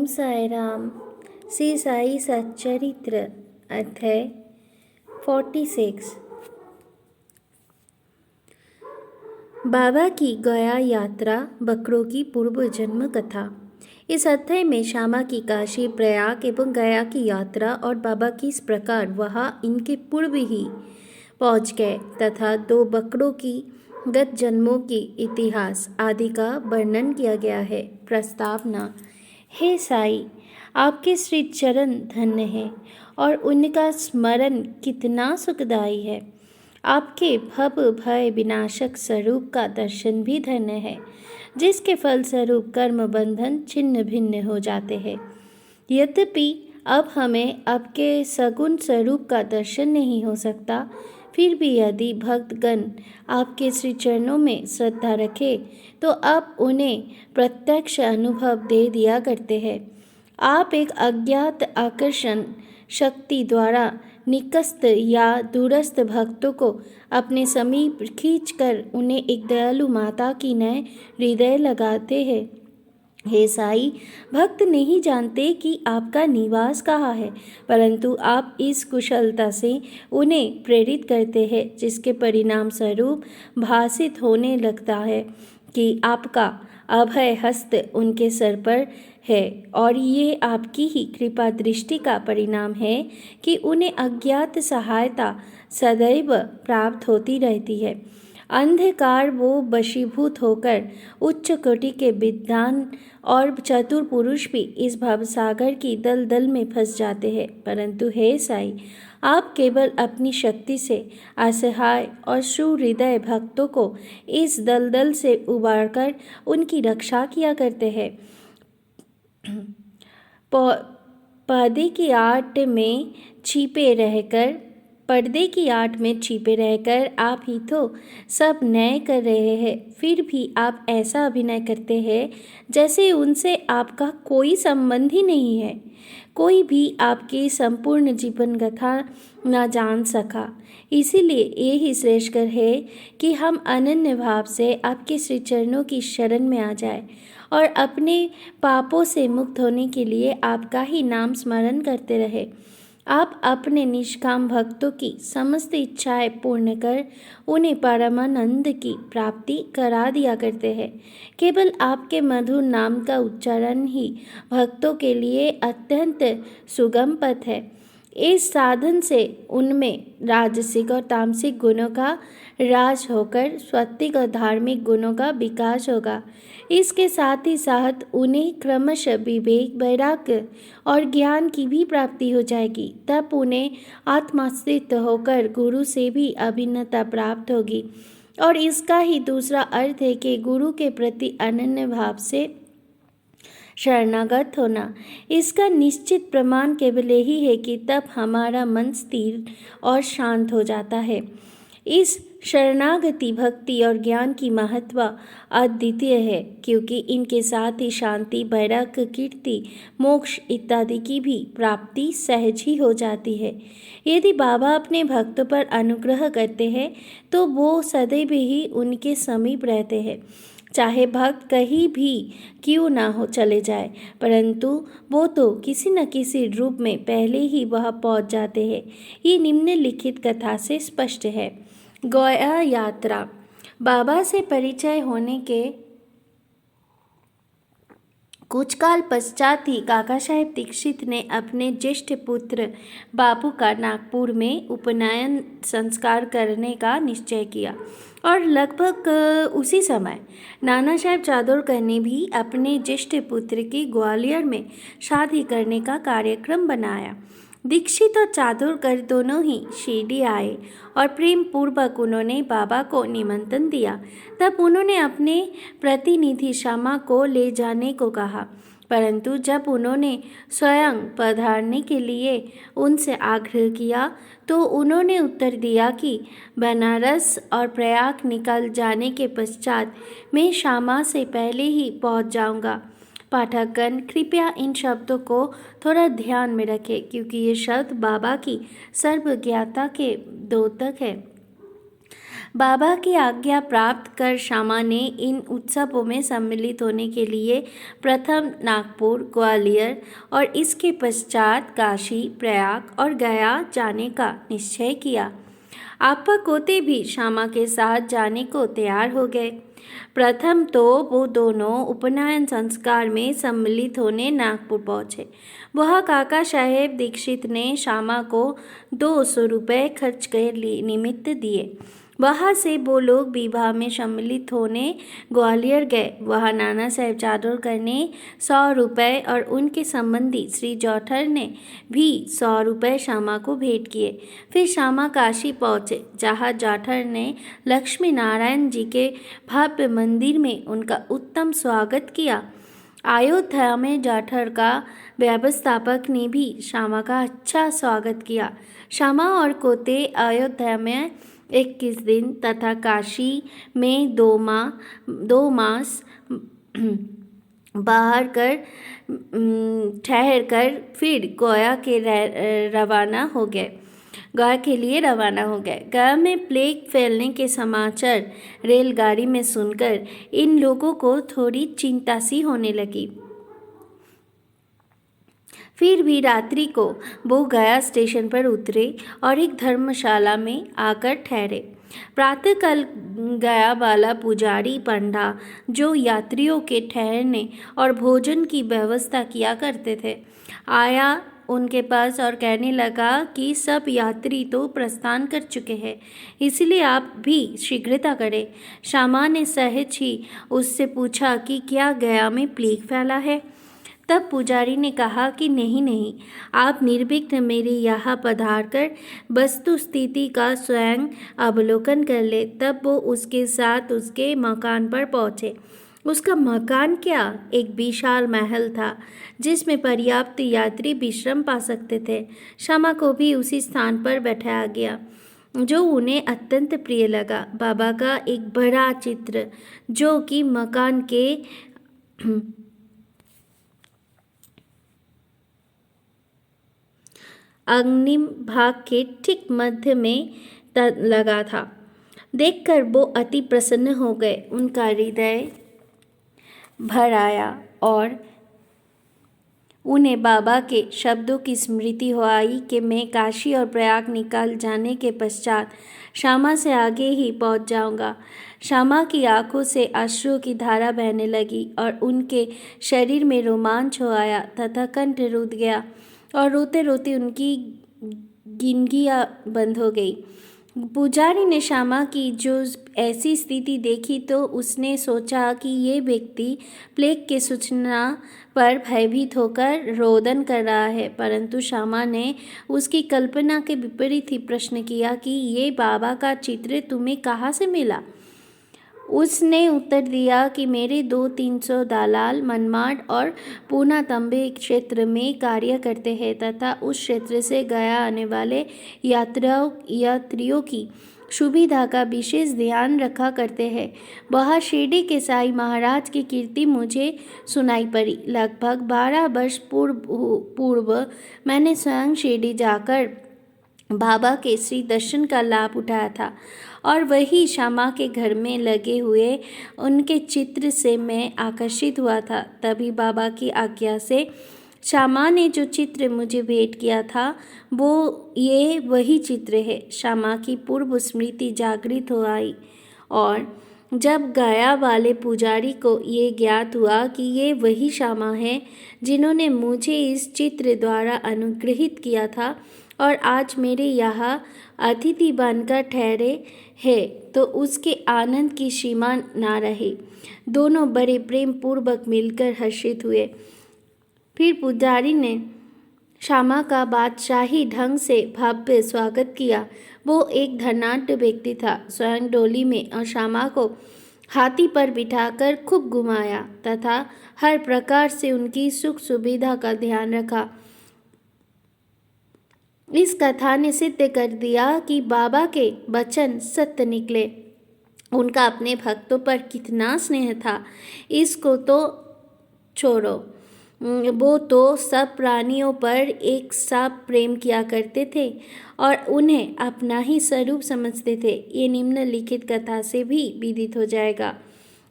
ओम साई राम। श्री साई सच्चरित्र अध्याय 46। बाबा की गया यात्रा, बकरों की पूर्व जन्म कथा। इस अध्याय में श्यामा की काशी, प्रयाग एवं गया की यात्रा और बाबा किस प्रकार वहाँ इनके पूर्व ही पहुँच गए तथा 2 बकरों की गत जन्मों की इतिहास आदि का वर्णन किया गया है। प्रस्तावना। हे साई, आपके श्री चरण धन्य है और उनका स्मरण कितना सुखदायी है। आपके भव भय विनाशक स्वरूप का दर्शन भी धन्य है, जिसके फलस्वरूप कर्म बंधन छिन्न भिन्न हो जाते हैं। यद्यपि अब हमें आपके सगुण स्वरूप का दर्शन नहीं हो सकता, फिर भी यदि भक्तगण आपके श्री चरणों में श्रद्धा रखे तो आप उन्हें प्रत्यक्ष अनुभव दे दिया करते हैं। आप एक अज्ञात आकर्षण शक्ति द्वारा निकस्त या दूरस्थ भक्तों को अपने समीप खींचकर उन्हें एक दयालु माता की नए हृदय लगाते हैं। हे साई, भक्त नहीं जानते कि आपका निवास कहाँ है, परंतु आप इस कुशलता से उन्हें प्रेरित करते हैं, जिसके परिणाम स्वरूप भासित होने लगता है कि आपका अभय हस्त उनके सर पर है और ये आपकी ही कृपा दृष्टि का परिणाम है कि उन्हें अज्ञात सहायता सदैव प्राप्त होती रहती है। अंधकार वो वशीभूत होकर उच्च कोटि के विद्वान और चतुर पुरुष भी इस भवसागर की दलदल में फंस जाते हैं, परंतु हे साई, आप केवल अपनी शक्ति से असहाय और सुहृदय भक्तों को इस दलदल से उबारकर उनकी रक्षा किया करते हैं। पर्दे की आड़ में छिपे रहकर आप ही तो सब न्याय कर रहे हैं, फिर भी आप ऐसा अभिनय करते हैं जैसे उनसे आपका कोई संबंध ही नहीं है। कोई भी आपकी संपूर्ण जीवन गाथा न जान सका। इसीलिए यही श्रेष्ठकर है कि हम अनन्य भाव से आपके श्री चरणों की शरण में आ जाए और अपने पापों से मुक्त होने के लिए आपका ही नाम स्मरण करते रहे। आप अपने निष्काम भक्तों की समस्त इच्छाएं पूर्ण कर उन्हें परमानंद की प्राप्ति करा दिया करते हैं। केवल आपके मधुर नाम का उच्चारण ही भक्तों के लिए अत्यंत सुगम पथ है। इस साधन से उनमें राजसिक और तामसिक गुणों का राज होकर सात्विक और धार्मिक गुणों का विकास होगा। इसके साथ ही साथ उन्हें क्रमशः विवेक, वैराग्य और ज्ञान की भी प्राप्ति हो जाएगी। तब उन्हें आत्मस्थित होकर गुरु से भी अभिन्नता प्राप्त होगी और इसका ही दूसरा अर्थ है कि गुरु के प्रति अनन्य भाव से शरणागत होना। इसका निश्चित प्रमाण केवल यही है कि तब हमारा मन स्थिर और शांत हो जाता है। इस शरणागति, भक्ति और ज्ञान की महत्व अद्वितीय है, क्योंकि इनके साथ ही शांति, वैराग्य, कीर्ति, मोक्ष इत्यादि की भी प्राप्ति सहज ही हो जाती है। यदि बाबा अपने भक्तों पर अनुग्रह करते हैं तो वो सदैव ही उनके समीप रहते हैं, चाहे भक्त कहीं भी क्यों ना हो चले जाए, परंतु वो तो किसी न किसी रूप में पहले ही वह पहुंच जाते हैं। ये निम्नलिखित कथा से स्पष्ट है। गया यात्रा। बाबा से परिचय होने के कुछ काल पश्चात ही काका साहेब दीक्षित ने अपने ज्येष्ठ पुत्र बाबू का नागपुर में उपनयन संस्कार करने का निश्चय किया और लगभग उसी समय नाना साहेब चादोरकर ने भी अपने ज्येष्ठ पुत्र की ग्वालियर में शादी करने का कार्यक्रम बनाया। दीक्षित और चादोरकर दोनों ही शिरडी आए और प्रेम पूर्वक उन्होंने बाबा को निमंत्रण दिया। तब उन्होंने अपने प्रतिनिधि श्यामा को ले जाने को कहा, परंतु जब उन्होंने स्वयं पधारने के लिए उनसे आग्रह किया तो उन्होंने उत्तर दिया कि बनारस और प्रयाग निकल जाने के पश्चात मैं श्यामा से पहले ही पहुंच जाऊंगा। पाठकगण कृपया इन शब्दों को थोड़ा ध्यान में रखें, क्योंकि ये शब्द बाबा की सर्वज्ञता के द्योतक है। बाबा की आज्ञा प्राप्त कर श्यामा ने इन उत्सवों में सम्मिलित होने के लिए प्रथम नागपुर, ग्वालियर और इसके पश्चात काशी, प्रयाग और गया जाने का निश्चय किया। आपा कोते भी श्यामा के साथ जाने को तैयार हो गए। प्रथम तो वो दोनों उपनयन संस्कार में सम्मिलित होने नागपुर पहुँचे। वह काका साहेब दीक्षित ने श्यामा को 200 रुपये खर्च कर निमित्त दिए। वहाँ से वो लोग विवाह में सम्मिलित होने ग्वालियर गए। वहाँ नाना साहेब चादोरकर ने 100 रुपये और उनके संबंधी श्री जौठर ने भी 100 रुपये श्यामा को भेंट किए। फिर श्यामा काशी पहुँचे, जहाँ जौठर ने लक्ष्मी नारायण जी के भव्य मंदिर में उनका उत्तम स्वागत किया। अयोध्या में जौठर का व्यवस्थापक ने भी श्यामा का अच्छा स्वागत किया। श्यामा और कोते अयोध्या में 21 दिन तथा काशी में 2 मास बाहर कर ठहर कर फिर गया के लिए रवाना हो गए। गया में प्लेग फैलने के समाचार रेलगाड़ी में सुनकर इन लोगों को थोड़ी चिंता सी होने लगी। फिर भी रात्रि को वो गया स्टेशन पर उतरे और एक धर्मशाला में आकर ठहरे। प्रातःकाल गया वाला पुजारी पंडा, जो यात्रियों के ठहरने और भोजन की व्यवस्था किया करते थे, आया उनके पास और कहने लगा कि सब यात्री तो प्रस्थान कर चुके हैं, इसलिए आप भी शीघ्रता करें। श्यामा ने सहज ही उससे पूछा कि क्या गया में प्लेग फैला है। तब पुजारी ने कहा कि नहीं, आप निर्विघ्न मेरे यहाँ पधार कर वस्तु स्थिति का स्वयं अवलोकन कर ले। तब वो उसके साथ उसके मकान पर पहुँचे। उसका मकान क्या, एक विशाल महल था जिसमें पर्याप्त यात्री विश्राम पा सकते थे। श्यामा को भी उसी स्थान पर बैठाया गया जो उन्हें अत्यंत प्रिय लगा। बाबा का एक बड़ा चित्र, जो कि मकान के अग्निम भाग के ठीक मध्य में लगा था, देखकर वो अति प्रसन्न हो गए। उनका हृदय भर आया और उन्हें बाबा के शब्दों की स्मृति हो आई कि मैं काशी और प्रयाग निकाल जाने के पश्चात श्यामा से आगे ही पहुंच जाऊंगा। श्यामा की आंखों से अश्रुओं की धारा बहने लगी और उनके शरीर में रोमांच हो आया तथा कंठ रुंध गया और रोते रोते उनकी गिनगियाँ बंद हो गई। पुजारी ने श्यामा की जो ऐसी स्थिति देखी तो उसने सोचा कि ये व्यक्ति प्लेग के सूचना पर भयभीत होकर रोदन कर रहा है, परंतु श्यामा ने उसकी कल्पना के विपरीत ही प्रश्न किया कि ये बाबा का चित्र तुम्हें कहाँ से मिला। उसने उत्तर दिया कि मेरे 200-300 दलाल मनमाड और पूना तंबे क्षेत्र में कार्य करते हैं तथा उस क्षेत्र से गया आने वाले यात्रियों की सुविधा का विशेष ध्यान रखा करते हैं। वहाँ शिरडी के साईं महाराज की कीर्ति मुझे सुनाई पड़ी। लगभग 12 वर्ष पूर्व मैंने स्वयं शिरडी जाकर बाबा के श्री दर्शन का लाभ उठाया था और वही श्यामा के घर में लगे हुए उनके चित्र से मैं आकर्षित हुआ था। तभी बाबा की आज्ञा से श्यामा ने जो चित्र मुझे भेंट किया था ये वही चित्र है। श्यामा की पूर्व स्मृति जागृत हो आई और जब गया वाले पुजारी को ये ज्ञात हुआ कि ये वही श्यामा है जिन्होंने मुझे इस चित्र द्वारा अनुग्रहित किया था और आज मेरे यहाँ अतिथि बनकर ठहरे है, तो उसके आनंद की सीमा ना रही। दोनों बड़े प्रेम पूर्वक मिलकर हर्षित हुए। फिर पुजारी ने श्यामा का बादशाही ढंग से भव्य स्वागत किया। वो एक धनाढ्य व्यक्ति था। स्वयं डोली में और श्यामा को हाथी पर बिठाकर खूब घुमाया तथा हर प्रकार से उनकी सुख सुविधा का ध्यान रखा। इस कथा ने सिद्ध कर दिया कि बाबा के वचन सत्य निकले। उनका अपने भक्तों पर कितना स्नेह था, इसको तो छोड़ो। वो तो सब प्राणियों पर एक सा प्रेम किया करते थे और उन्हें अपना ही स्वरूप समझते थे। ये निम्नलिखित कथा से भी विदित हो जाएगा।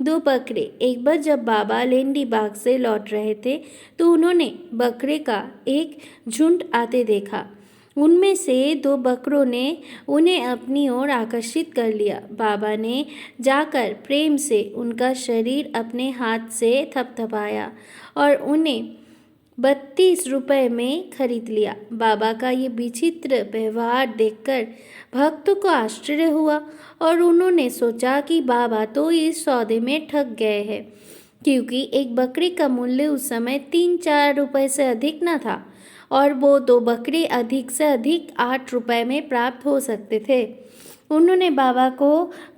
दो बकरे। एक बार जब बाबा लेंडी बाग से लौट रहे थे तो उन्होंने बकरे का एक झुंड आते देखा। उनमें से दो बकरों ने उन्हें अपनी ओर आकर्षित कर लिया। बाबा ने जाकर प्रेम से उनका शरीर अपने हाथ से थपथपाया और उन्हें 32 रुपये में खरीद लिया। बाबा का ये विचित्र व्यवहार देखकर भक्तों को आश्चर्य हुआ और उन्होंने सोचा कि बाबा तो इस सौदे में ठग गए हैं, क्योंकि एक बकरी का मूल्य उस समय 3-4 रुपये से अधिक न था और वो दो बकरे अधिक से अधिक 8 रुपये में प्राप्त हो सकते थे। उन्होंने बाबा को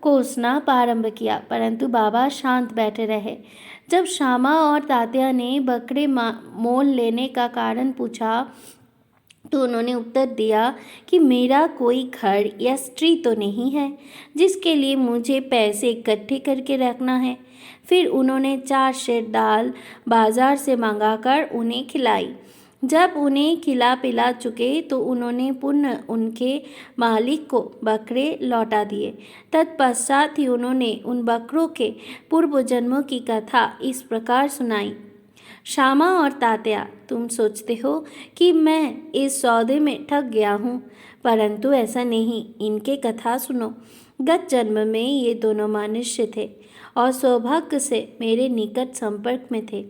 कोसना प्रारंभ किया, परंतु बाबा शांत बैठे रहे। जब श्यामा और तात्या ने बकरे मोल लेने का कारण पूछा तो उन्होंने उत्तर दिया कि मेरा कोई घर या स्त्री तो नहीं है जिसके लिए मुझे पैसे इकट्ठे करके रखना है। फिर उन्होंने 4 सेर दाल बाजार से मंगाकर उन्हें खिलाई। जब उन्हें खिला पिला चुके तो उन्होंने पुनः उनके मालिक को बकरे लौटा दिए। तत्पश्चात ही उन्होंने उन बकरों के पूर्व जन्मों की कथा इस प्रकार सुनाई। श्यामा और तात्या, तुम सोचते हो कि मैं इस सौदे में ठग गया हूँ, परंतु ऐसा नहीं। इनके कथा सुनो। गत जन्म में ये दोनों मनुष्य थे और सौभाग्य से मेरे निकट संपर्क में थे,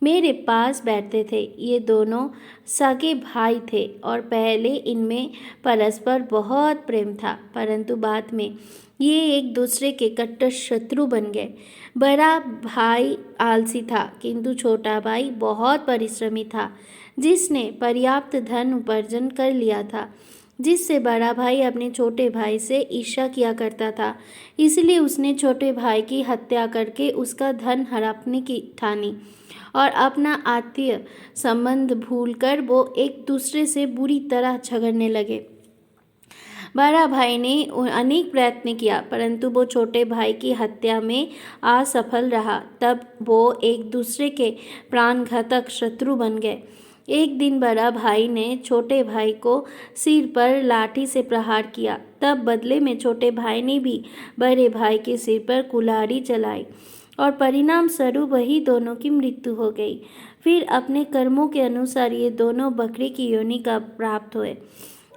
मेरे पास बैठते थे। ये दोनों सगे भाई थे और पहले इनमें परस्पर बहुत प्रेम था, परंतु बाद में ये एक दूसरे के कट्टर शत्रु बन गए। बड़ा भाई आलसी था, किंतु छोटा भाई बहुत परिश्रमी था, जिसने पर्याप्त धन उपार्जन कर लिया था, जिससे बड़ा भाई अपने छोटे भाई से ईर्ष्या किया करता था। इसलिए उसने छोटे भाई की हत्या करके उसका धन हड़पने की ठानी और अपना आत्मीय संबंध भूलकर वो एक दूसरे से बुरी तरह झगड़ने लगे। बड़ा भाई ने अनेक प्रयत्न किया, परंतु वो छोटे भाई की हत्या में असफल रहा। तब वो एक दूसरे के प्राणघातक शत्रु बन गए। एक दिन बड़ा भाई ने छोटे भाई को सिर पर लाठी से प्रहार किया। तब बदले में छोटे भाई ने भी बड़े भाई के सिर पर कुल्हाड़ी चलाई और परिणाम स्वरूप वही दोनों की मृत्यु हो गई। फिर अपने कर्मों के अनुसार ये दोनों बकरी की योनि का प्राप्त हुए।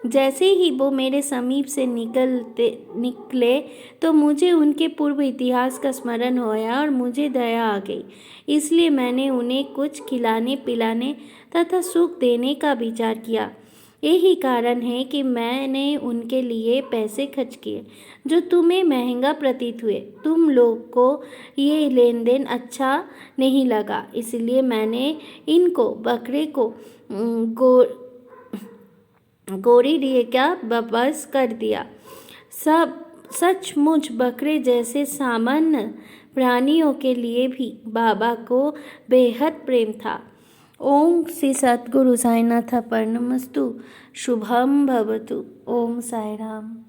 जैसे ही वो मेरे समीप से निकले तो मुझे उनके पूर्व इतिहास का स्मरण होया और मुझे दया आ गई। इसलिए मैंने उन्हें कुछ खिलाने पिलाने तथा सुख देने का विचार किया। यही कारण है कि मैंने उनके लिए पैसे खर्च किए, जो तुम्हें महंगा प्रतीत हुए। तुम लोग को ये लेन देन अच्छा नहीं लगा, इसलिए मैंने इनको बकरे को गोरी दिए क्या वापस कर दिया। सब सचमुच बकरे जैसे सामान्य प्राणियों के लिए भी बाबा को बेहद प्रेम था। ओम श्री सद्गुरु साईनाथ अर्पणमस्तु। शुभम भवतु। ओम साई राम।